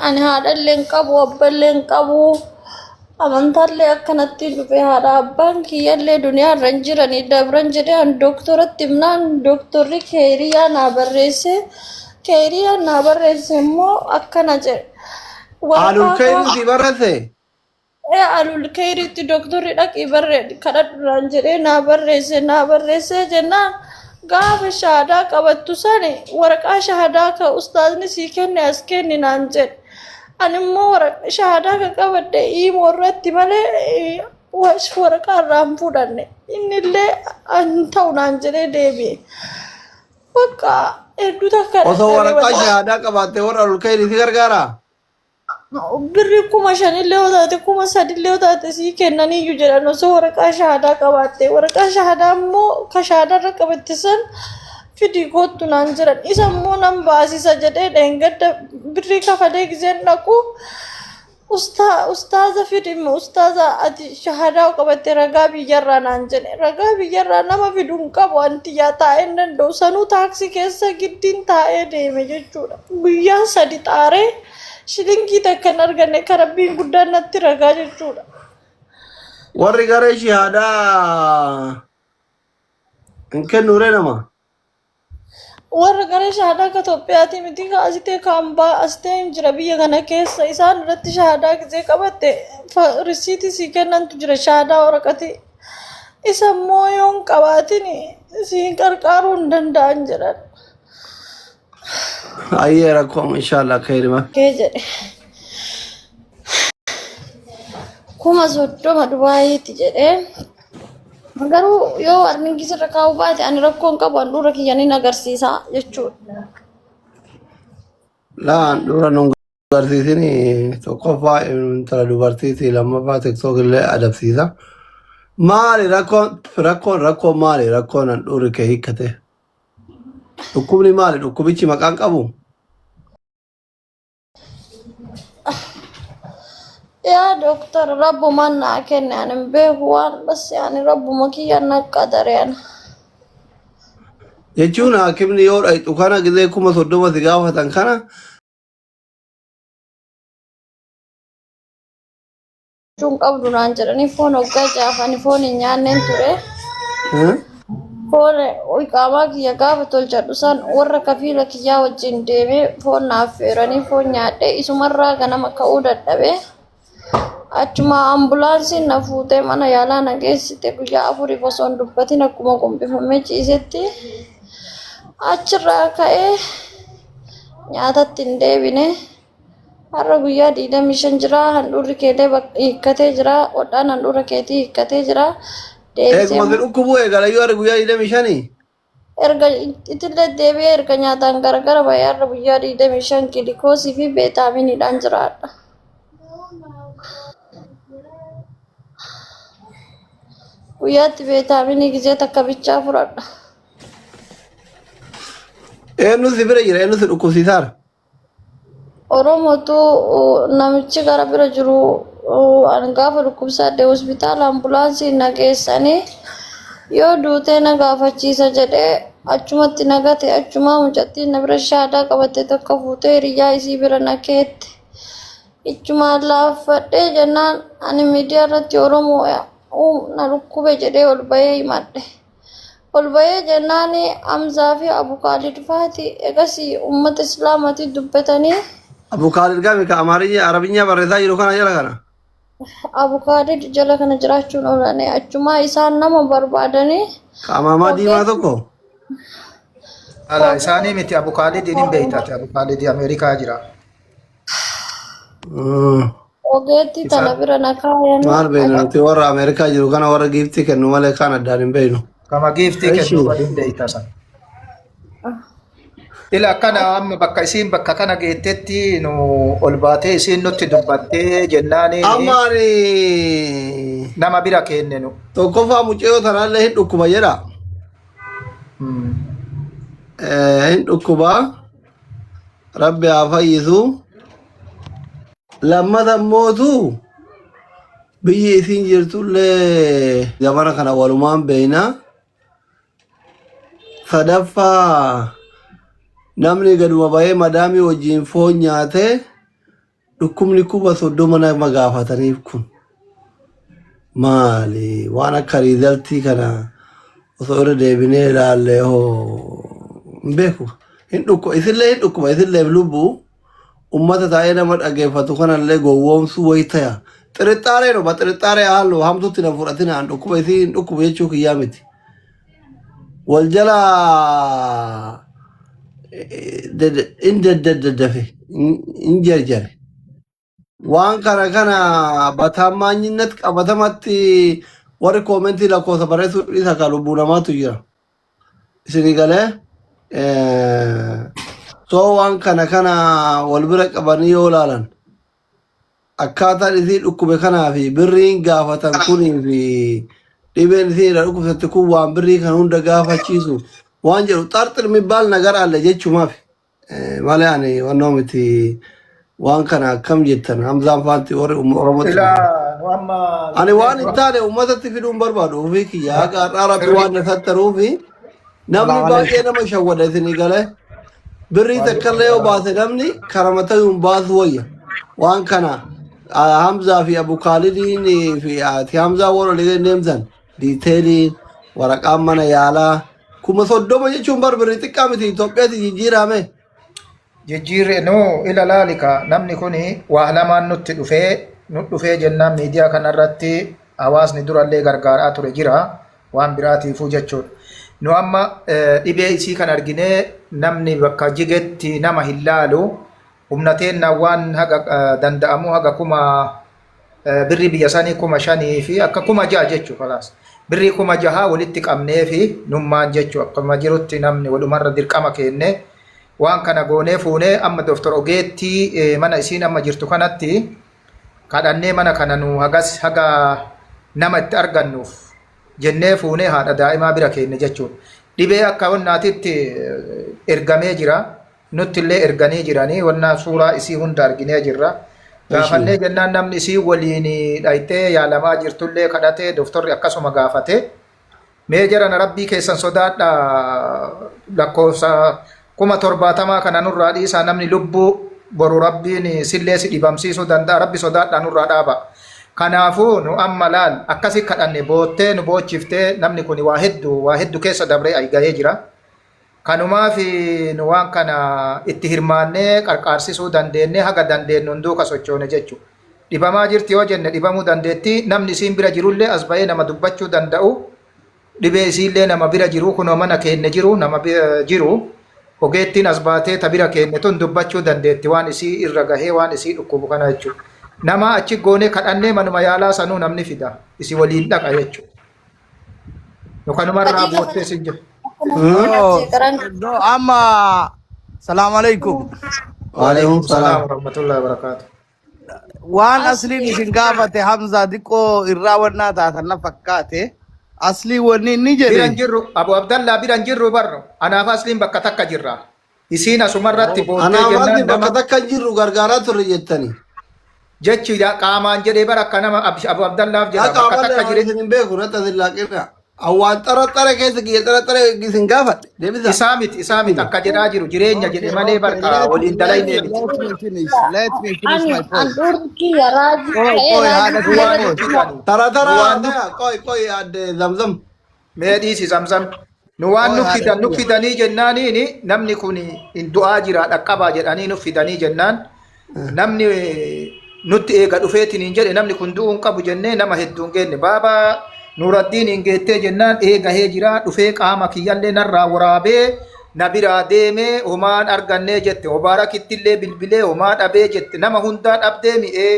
ani haadhalleen qabu abballeen qabu amantallee akkanatti dhufe haadha abbaan kiyyallee duniyaa irra hin jiranii dabran jedhee an dooktoratti himnaan dooktorri keeriyaa naa barreesse immoo akkana jedhe Alul khairu si barate. alul keeriitti dooktorri dhaqii kadhadhuraan jedhee naa barreesse jennaan gaafa shahaadaa qabattu sani waraqaa shahaadaa ka ustaazni sii kenne as kenni naan jedhe ani immoo shahaadaa ka qabadde imoo irratti malee waraqaa irraa hin fudhanne innillee an ta'u naan jedhee deebi'e bakka hedduu takka Osoo waraqaa shahaadaa qabaatte warra alul khairu si gargaara. birri 5,000 taate 3,000 taate sii kennaniyyuu jedhan osoo waraqaa shahaadaa qabaatte waraqaa shahaadaa immoo ka shahaadaa irra qabatte san fidii kottu naan jedhan isa immoo nan baasisa jedhee dheengadda birri kafalee gizeen dhaqu ustaaza fidime ustaaza ati shahaadaa qabatte ragaa biyyarraa naan jedhe ragaa biyyarraa nama fiduun qabu anti yaa taa'ee hin danda'u sanuu taaksii keessa giddiin taa'ee deeme jechuudha guyyaa 3 xaaree shilingii takkan arganne karabbiin guddaan natti ragaa jechuudha. Warri garee shahaadaa hin kennure nama. Warra garee shahaadaa ka Itoophiyaati miti ka asitee kaambaa asitee hin jira biyya kana keessa isaan irratti shahaadaa gisee qabatte risiitii sii kennantu jira shahaadaa waraqati isa immoo yoon qabaatin siin qarqaaruu hin danda'an jedhan. Ayyee rakkoom inshallah khairima. Kee jedhe 30,000 Dubaayiitti jedhee garuu yoo warri gisirra kaa'uu baate ani rakkoon qabu handhuura kiyyaniin agarsiisa jechuudha. Laan dura nun agarsiisini tokkoffaa intala dubartiiti lammaffaa tiktook illee adabsiisa. Maali rakkoon maali rakkoon handhuurri kee hiikkate? Dhukkubni maali dhukkubichi maqaan qabu? Yaa doktor rabbumaan naa kenne ani hin beeku waan bas ani rabbuma kiyya naqqa dareen. Jechuun haakimni yoo dhayxu kana gizee 30,000 si gaafatan kana Jechuun qabdu naan jedhanii foon hoggaa jaafanii foon hin nyaanneen ture. Foon iqaamaa kiyya gaafa tolchadhu san warra kafiila kiyyaa wajjin deemee foon naaf feeranii foon nyaadhee isumarraa ganama ka'uu dadhabee. Achuma ambulaansiin na fuutee mana yaalaa na geessite guyyaa 4 osoo hin dubbatin akkuma qumbifamee ciisetti achirraa ka'ee nyaatatti hin deebine har'a guyyaa 25 jira handhuurri keelee hiikkatee jira hodhaan handhuura keetii hiikkatee jira eeguma si dhukkubuu eegalayyuu har'a guyyaa 25 erga itillee deebi'ee erga nyaataan gargara bahee har'a guyyaa 25 kilikoosii fi beetaaminiidhaan jiraadha. Guyyaatti beetaaminii gizee takka bichaa fudhadha. Eenyu si bira jira eenyu si dhukkubsiisaara? Oromootu namichi gara bira jiru an gaafa dhukkubsadde hospitaala ambulaansiin na geessanii yoo duutee na gaafachiisa jedhee achumatti nagate achumaa mucattiin na bira shahaadaa qabatte tokko fuutee hiriyyaa isii bira na keette. Ichumaan laaffadhee jennaan ani miidiyaa irratti Oromoo na dhukkube jedhee ol bahee himadhe. Ol bahee jennaan Hamzaa fi Abukaalid faati egasii uummata islaamaatii dubbatanii. Abukaalid gami ka Amaariyyaa Arabiyyaa barreessaa jiru kana jala kana? Abukaalid jala kana jiraachuun oolanii achumaa isaan nama barbaadanii. Ka amaamaa diimaa tokko? Ala isaanii miti Abukaalid hin beektaati Abukaalid Ameerikaa jira. Ogeetti tana bira na kaayan. Maal beeknati warra Ameerikaa jiru kana warra giiftii kennu malee kan addaan hin beeknu. Kama giiftii kennu waliin beektasan. Ila kana amma bakka isiin bakka kana geettetti nu ol baatee isiin nutti dubbattee jennaani. Ammaani nama bira kenne nu. Tokkoffaa mucayyoo tanaallee hin dhukkuba jedha. Hin dhukkuba rabbi haa fayyisu. Lammata mootu biyyi isiin jirtullee zamana kana walumaan beeyna. Sadaffaa namni gaduma bahee madaamii wajjin foon nyaate dhukkubni kuba soddoma nama gaafataniif kun maali waan akka riizaltii kana osoo irra deebinee ilaalle hin beeku hin dhukkuba isinlee lubbuu ummata taa'ee nama dhageeffatu kanallee gowwoomsuu wayitaya xirixaaree no ba xirixaaree haallu hamtutti na fudhatina an dhukkuba isin dhukkuba jechuu kiyyaa miti wal jala in dafe in jarjare waan kana bataamaanyinnat qabatamatti warri koomentii lakkoofsa barreessuu isa ka lubbuu namaatu jira isinii galee soo waan kana wal bira qabanii yoo ilaalan akkaataan isii dhukkube kanaa fi birriin gaafatan kunii fi dhibeen isii irra dhukkubsatte kun waan birrii kan hunda gaafachiisu waan jedhu xarxir mibbaal nagar alle jechumaaf malee ani wannoo miti waan kana akkam jettan hamzaan faanti warri oromotti ani waan hin taane ummatatti fiduun barbaadu ofii kiyya haqa har'aarratti waan na sattaruu fi namni baay'ee nama shawwada isinii galee birrii takkallee yoo baase namni karama ta'uun baasu wayya waan kana hamzaa fi abukaalidiin fi ati hamzaa warra liqee deemsan diiteeliin waraqaan mana yaalaa kuma soddoma jechuun birrii xiqqaa miti Itoophiyaatti jijjiirame. Jijjiirre no ila laalika namni kuni waa lamaan nutti dhufee jennaan miidiyaa kanarratti hawaasni durallee gargaaraa ture jira waan biraatiifuu jechuudha. Nu amma dhibee isii kan arginee namni bakka jigetti nama hin laalu humnateen waan haga danda'amu haga kuma birrii biyya sanii 5,000 fi akka 6,000 jechuu kalaas. Birrii 6,000 walitti qabnee fi nummaan jechuu akkuma jirutti namni walumarra dirqama kenne waan kana goonee fuunee amma Dr. Ogeetti mana isiin amma jirtu kanatti kadhannee mana kana nu haga nama itti argannuuf jennee fuunee haadha daa'imaa bira keenne jechuudha. Dhibee akka wannaatitti ergamee jira. Nutti illee erganii jiranii wannaa suuraa isii hunda arginee jirra. Gaafannee jennaan namni isii waliin dhaytee yaalamaa jirtullee kadhatee doktorri akkasuma gaafate. Mee jarana rabbii keessan sodaadha lakkoofsa 70,000 kana nurraa dhiisaa namni lubbuu boru rabbiin sillee si dhibamsiisuu danda'a rabbi sodaadha nurraa dhaaba. Kanaafuu nu amma laal akkasi kadhanne boottee nu boochiftee namni kun waa hedduu keessa dabree aygahee jira. Kanumaaf nu waan kana itti hirmaannee qarqaarsisuu dandeenye haga dandeenyu duuka sochoone jechuudha. Dhibamaa jirti yoo jenne dhibamuu dandeetti namni isiin bira jirullee as bahee nama dubbachuu danda'u dhibee isiillee nama bira jiru kunoo mana keenne jiru nama jiru ogeettiin as baatee ta bira keenne tun dubbachuu dandeetti waan isii irra gahee waan isii dhukkubu kana jechuudha. Nama achi goonee kadhannee manuma yaalaa sanuu namni fida isii waliin dhaqa jechuudha. Kanumarraa boottee sin jira. No, amma salaam alaikum. Waalaikum salaam warahmatullahi wabarakatuh. Waan asliin isin gaafate Hamza diqqoo irraa wannaa taatan na fakkaate aslii wanni ni jedhe. Biran jirru Abu Abdallah biran jirru barro anaaf asliin bakka takka jirra. Isiin asumarratti boottee jennaan bakka takka jirru gargaaraa turre jettanii. Jechi qaamaan jedhee bara akka nama Abu Abdallaaf jedha bakka takka jire. Hin beeku rata zillaaqirra. Awwaan xaraxara keessa kiyya xaraxara isin gaafadhe deebisa. Isaa miti akka jedhaa jiru jireenya jedhe malee barka waliin dalaynee miti. Let me finish my point. Taratara qoy adde zamzam. Mee dhiisi zamzam. Nu waan nu fidanii jennaaniini namni kun hin du'aa jira dhaqqabaa jedhanii nu fidanii jennaan namni nutti eega dhufeetiin hin jedhe namni kun du'uun qabu jennee nama hedduun geenne baabaa Nuraddiin hin geettee jennaan eegahee jira dhufee qaama kiyyallee narraa waraabee na biraa deemee homaan argannee jette obaarakittillee bilbilee homaa dhabee jette nama hundaa dhabdee mi'ee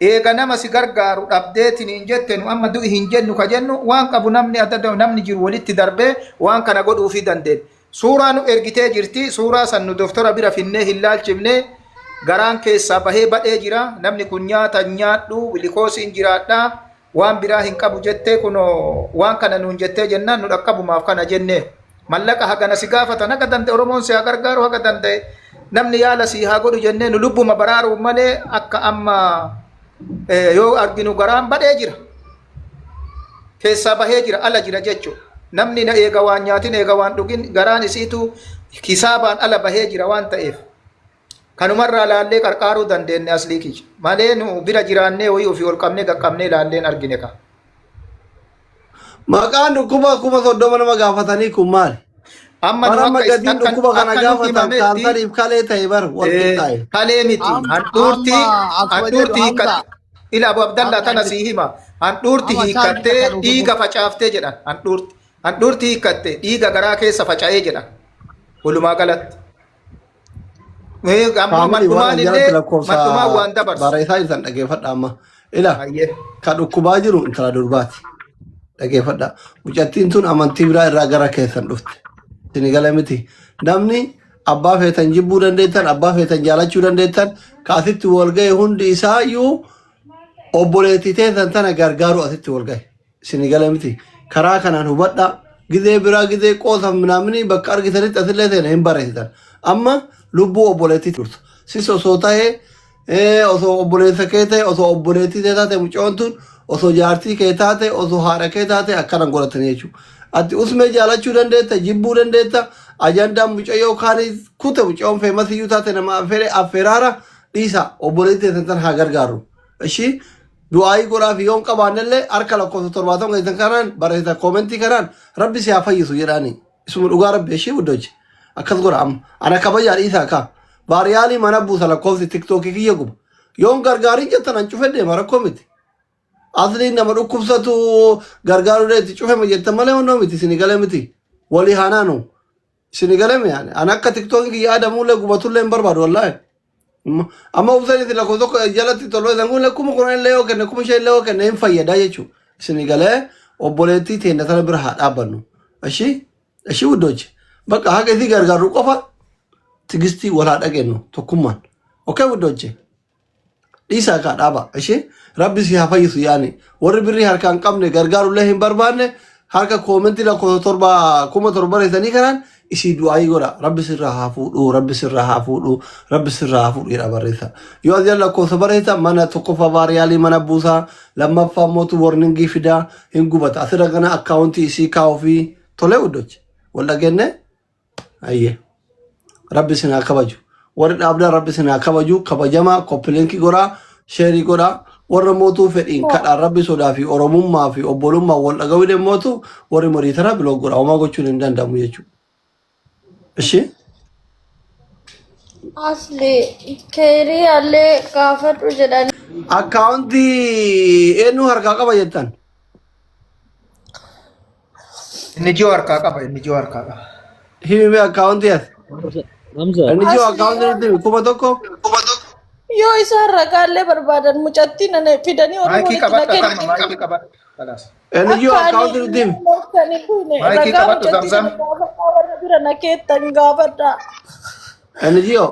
eega nama si gargaaru dhabdeetiin hin jette nu amma du'i hin jennu ka jennu waan qabu namni adda namni jiru walitti darbee waan kana godhuufii dandeenya. Suuraa nu ergitee jirti suuraa san nu doktora bira finnee hin laalchifne garaan keessaa bahee badhee jira namni kun nyaata nyaadhu bilikoosiin jiraadhaa. Waan biraa hin qabu jettee kuno waan kana nuun jettee jennaan nu dhaqqabumaaf kana jenne mallaqa hagana si gaafatan haga danda'e Oromoon si haa gargaaru haga danda'e namni yaala si haa godhu jennee nu lubbuma baraaru malee akka amma yoo arginu garaan badhee jira keessaa bahee jira ala jira jechuudha namni na eega waan nyaatin eega waan dhugin garaan isiitu hisaabaan ala bahee jira waan ta'eef kanumarraa laallee qarqaaruu dandeenye aslii kiyya malee nu bira jiraannee wayii ofii ol qabnee qaqqabnee laalleen argine ka. Maqaan dhukkuba kuma soddoma nama gaafatanii kun maali? Amma Bara magadiin dhukkuba kana gaafatan kaansariif kalee ta'e bar walqixxee ta'e. kalee miti handhuurti hiikkatte ila Abu Abdallah tana sii hima handhuurti hiikkattee dhiiga facaaftee jedhan handhuurti hiikkatte dhiiga garaa keessa faca'ee jedhan walumaa galatti. Madhumaan illee madhumaan waan dabarsu. Bara isaa ibsan dhageeffadha amma. Ila ka dhukkubaa jiru intala durbaati. Dhageeffadha. Mucattiin tun amantii biraa irraa gara keessan dhufte. Isin gala miti. Namni abbaa feetan jibbuu dandeettan, abbaa feetan jaalachuu dandeettan, kaasitti wal ga'e hundi isaa iyyuu obboleettii teessan tana gargaaru asitti wal ga'e. Isin gala miti. Karaa kanaan hubadha. Gizee biraa gizee qoosa minaamini bakka argitanitti asillee seena hin barreessitan. Amma lubbuu obboleettii turtu. Sis osoo ta'ee osoo obboleessa kee ta'e osoo obboleettii kee taate mucoon tun osoo jaartii kee taate osoo haadha kee taate akkanan godhatanii jechuudha. Ati usmee jaalachuu dandeetta jibbuu dandeetta ajandaan mucayyoo kaanii kute mucayyoon feemasiyyuu taate nama affeeraara dhiisa obboleettii teessan haa gargaaru. Ishii du'aayii godhaaf yoon qabaannellee harka lakkoofsa 70 keessan kanaan barreessa koomentii kanaan rabbi si haa fayyisu jedhaani. Isuma dhugaa rabbi ishii guddochi. Akkas godha amma ana kabajaa dhiisaa kaa baariyaalii mana buusa lakkoofsi tiktookii kiyya guba yoon gargaarii jettan an cufe deema rakkoo miti asliin nama dhukkubsatu gargaaruu deetti cufema jettan malee honnoo miti isini galee miti walii haanaanu isini galee miyaane an akka tiktookii kiyya aadamuullee gubatullee hin barbaadu wallaahi amma ubsaniiti lakkoofsa tokko jalatti toloo isan kun kuma kuna illee yoo kenne kuma ishee illee yoo kenne hin fayyadaa jechuu isini galee obboleettii teenya sana bira haa dhaabbannu ashii wuddoochi bakka haga isii gargaaru qofa tigistii wal haa dhageenyu tokkummaan okay wuddooche dhiisaa kaa dhaaba ishee rabbi si haa fayyisu yaani warri birrii harka hin qabne gargaarullee hin barbaanne harka koomentii lakkoofsa 7,000 kanaan isii du'aayii godha rabbi sirraa haa fuudhu rabbi sirraa haa fuudhu rabbi sirraa haa fuudhu jedha barreessa yoo as jala lakkoofsa barreessa mana tokkoffaa baariyaalii mana buusaa lammaffaa mootu warningii fidaa hin gubata asirra gana akkaawuntii isii kaa'uu fi tolee wuddooche wal dhageenye ayye rabbi sinaa kabaju warri dhaabdaa rabbi sinaa kabaju kabajamaa koppilinki godhaa sheerii godhaa warra mootuu fedhiin kadhaan rabbi sodaa fi oromummaa fi obbolummaa wal dhagawide mootu warri morii tana biloo godhaa homaa gochuun hin danda'amu jechuudha. Ishi Asli keeriyaallee gaafadhu jedhani. akkaawuntii eenyu harkaa qaba jettan Inni jiru harkaa qaba inni jiru harkaa qaba. himime akkaawuntii as Hamza, inni jiru akkaawuntii kuma tokko Yoo isaan ragaallee barbaadan mucattiin ana fidanii Maayikii Oromoo qabadhu itti amma maayikii qabadhu. Kalaas. inni jiru akkaawuntii nuti himi Maayikii qabadhu zamzam. warra bira nakeettan gaafadha. inni jiru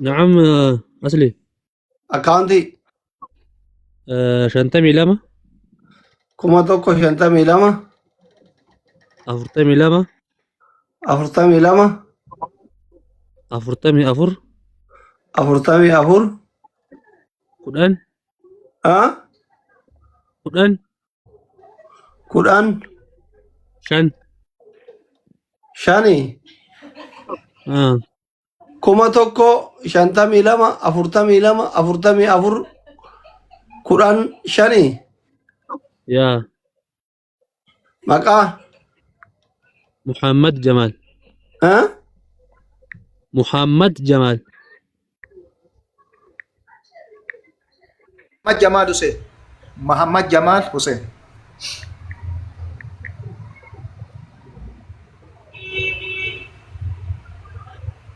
نعم أصلي akkaawuntii شنتمي لما kuma tokko 52 أفرتمي لما 42 أفرتمي أفر 44 كدان ah كدان kudhan شن shani kuma tokko 52 42 44 kudhan shani يا maqaa محمد جمال ah محمد جمال Muhammad Jamal Hussein. Muhammad Jamal Hussein.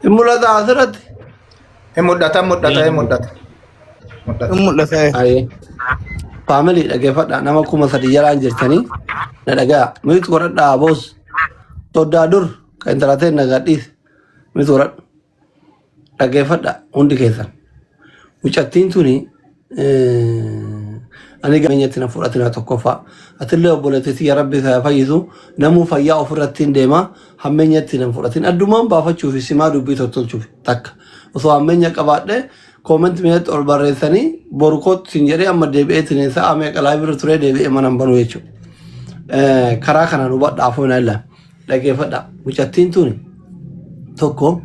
hin mul'ata asirratti Hin mul'ata hin mul'ata hin mul'ata. In mul'ata. Aye. Family dhaggeeffadha nama 3,000 jalaan jirtanii na dhagaa miitu godhadhaa boos toddaa dur kan intalateen na gadhiis miitu godhadhu dhaggeeffadha hundi keessan mucattiin tuni ani gameenyatti na fudhatina tokkoffaa atillee obboleettii ya rabbi isaa fayyisu namuu fayyaa ofirratti hin deema hammeenyatti na fudhatin addumaan baafachuufi simaa dubbii tottolchuuf takka osoo hammeenya qabaadhe comment meet ol barreessanii borukot sin jedhee amma deebi'eetiin sa'a meeqa laayibirri turee deebi'ee mana hin banuu jechuudha. Karaa kanaan hubadhaaf hoona illa dhaggeeffadha mucattiin tuni tokko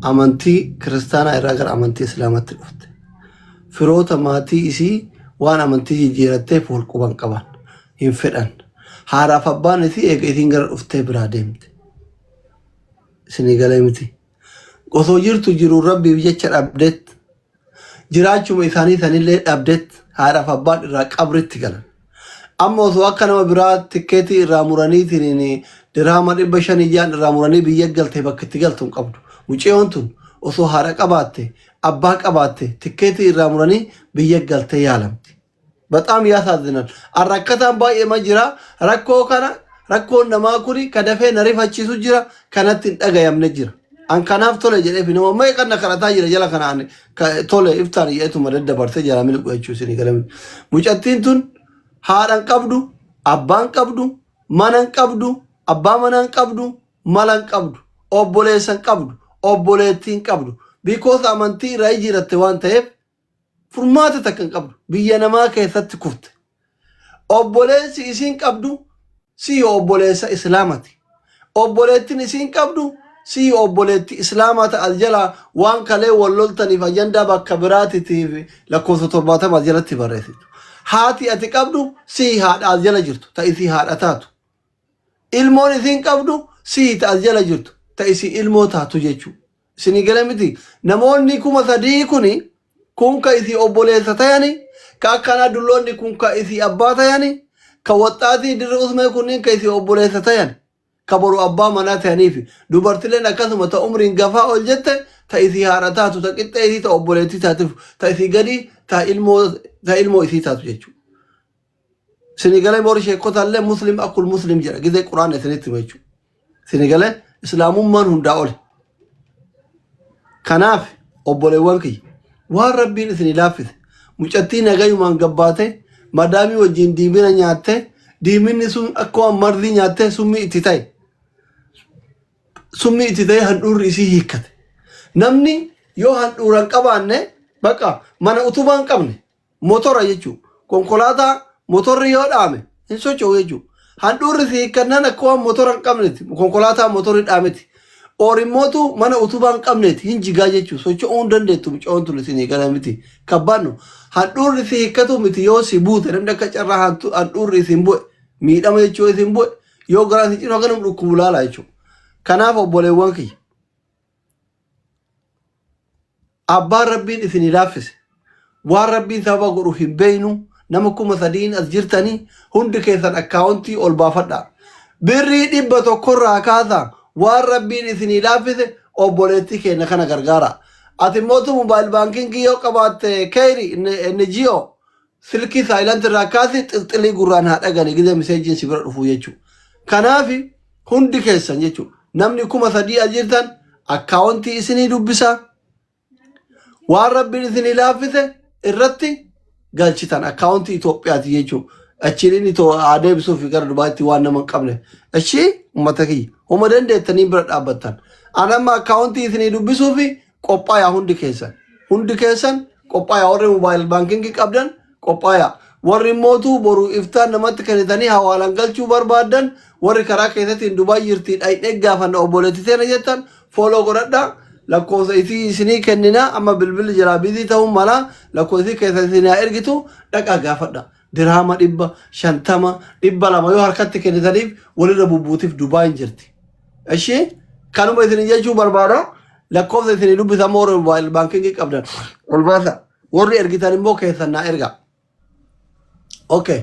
amantii kiristaanaa irraa gara amantii islaamatti dhufte. Firoota maatii isii waan amantii jijjiiratteef wal quban qaban hin fedhan. Haadhaaf abbaan isii eega isiin gara dhuftee biraa deemte. Isinii galee miti. Osoo jirtu jiruun rabbiif jecha dhabdeet jiraachuma isaanii sanillee dhabdeet haadhaaf abbaan irraa qabritti galan. Amma osoo akka nama biraa tikkeetii irraa muraniitiin diraama 500 ijaan irraa muranii biyya galtee bakka itti galtu hin qabdu. Mucayyoon tun osoo haadha qabaatte abbaa qabaatte tikkeetii irraa muranii biyya galtee yaalamti. Bataam yaasaazinan. Arrakkataan baay'ee ma jira. Rakkoon namaa kuni ka dafee na rifachiisu jira kanatti hin dhagayamne jira. An kanaaf tole jedhee fi nama mee kana karataa jira jala kanaan tole iftaan iyyeetuma daddabartee jala miliqu jechuu isinii galamni. Mucattiin tun haadhan qabdu, abbaan qabdu, manan qabdu, abbaa manan qabdu, malan qabdu, obboleessan qabdu, obboleettiin qabdu. Because amantii irraa jiratte waan ta'eef furmaata takka hin qabdu. Biyya namaa keessatti kufte. Obboleessi isiin qabdu si obboleessa islaamati. Obboleettiin isiin qabdu si obboleetti islaamata aljala waan kalee wal loltaniif ajandaa bakka biraatiitiif lakkoofsa 70 aljalatti barreessitu. Haati ati qabdu si haadha aljala jirtu ta'isi haadha taatu. Ilmoon isiin qabdu si aljala jirtu ta'isi ilmoo taatu jechuudha. Isinii galee miti namoonni 3,000 kuni kun ka isi obboleessa ta'ani ka akkana dulloonni kun ka isi abbaa ta'ani ka waxxaatii dirri usmee kunniin ka isi obboleessa ta'ani ka boru abbaa manaa ta'aniif dubartileen akkasuma ta umriin gafaa ol jette ta isi haadha taatu ta qixxee isii ta obboleettii taatuuf ta isi gadi ta ilmoo isii taatu jechuudha. Isinii galee boru sheekotaallee muslim akkul muslim jedha gizee quraana isinitti hima jechuudha. Isinii galee islaamummaan hundaa ole. Kanaaf obboleewwan kiyya waan rabbiin isinii laaffise mucattii nagayumaan gabbaate madaamii wajjin diimina nyaatte diiminni sun akka waan marzii nyaatte summii itti ta'e handhuurri isii hiikkate. Namni yoo handhuura hin qabaanne bakka mana utubaa hin qabne motora jechuudha. Konkolaataa motorri yoo dhaame hin socho'u jechuudha. Handhuurri isii hiikkannaan akka waan motora hin qabneeti konkolaataa motorri dhaameti. Orimootu mana utubaa hin qabneeti hin jigaa jechuudha. Socho'uu hin dandeettu mucaan tun isinii gala miti. Kabbaannu handhuurri isii hiikkatu miti yoo si buute namni akka carraa handhuurri isin bu'e miidhama jechuu isin bu'e yoo garaa si cinoo ganam dhukkubu laala jechuudha. Kanaaf obboleewwan kiyya. Abbaan rabbiin isinii laaffise. Waan rabbiin sababa godhu hin beeynu nama 3,000 as jirtanii hundi keessan akkaawuntii ol baafadhaa. Birrii 100 kaasaa. Waan rabbiin isinii laaffise obboleettii keenya kana gargaara. Ati mootu mobaayil baankingii yoo qabaatte keeri NGO silkii saayilanti irraa kaasi xilxilii gurraan haa dhagani gizee miseejiin si bira dhufuu jechuudha. Kanaaf hundi keessan jechuudha. Namni 3,000 ajirtan akkaawuntii isinii dubbisa. Waan rabbiin isinii laaffise irratti galchitan akkaawuntii Itoophiyaati jechuudha. Achiin itoo adeemsuuf gara Dubaatti waan nama hin qabne. Achii uummata kiyya. Homa dandeettanii bira dhaabbattan. Anamma akkaawuntii isinii dubbisuuf qophaayaa hundi keessan. Hundi keessan qophaayaa warri mobaayil baankingii qabdan qophaayaa. Warri mootuu boru iftaan namatti kennitanii hawaalaan galchuu barbaadan warri karaa keessatti Dubaay jirtii dhayidhee gaafanna obboleettii teena jettan fooloo godhadhaa. Lakkoofsa isii isinii kennina amma bilbilli jalaa bizii ta'uun mala lakkoofsa isii keessa isinii ergitu dhaqaa gaafadha. Dirhama 150 200 yoo harkatti kennitaniif walirra bubbuutiif Dubaay jirti. Ishee kanuma isinii jechuu barbaada lakkoofsa isinii dubbisan warri mobaayil baankingii qabdan ol baasa warri ergitan immoo keessan naa erga. Okay.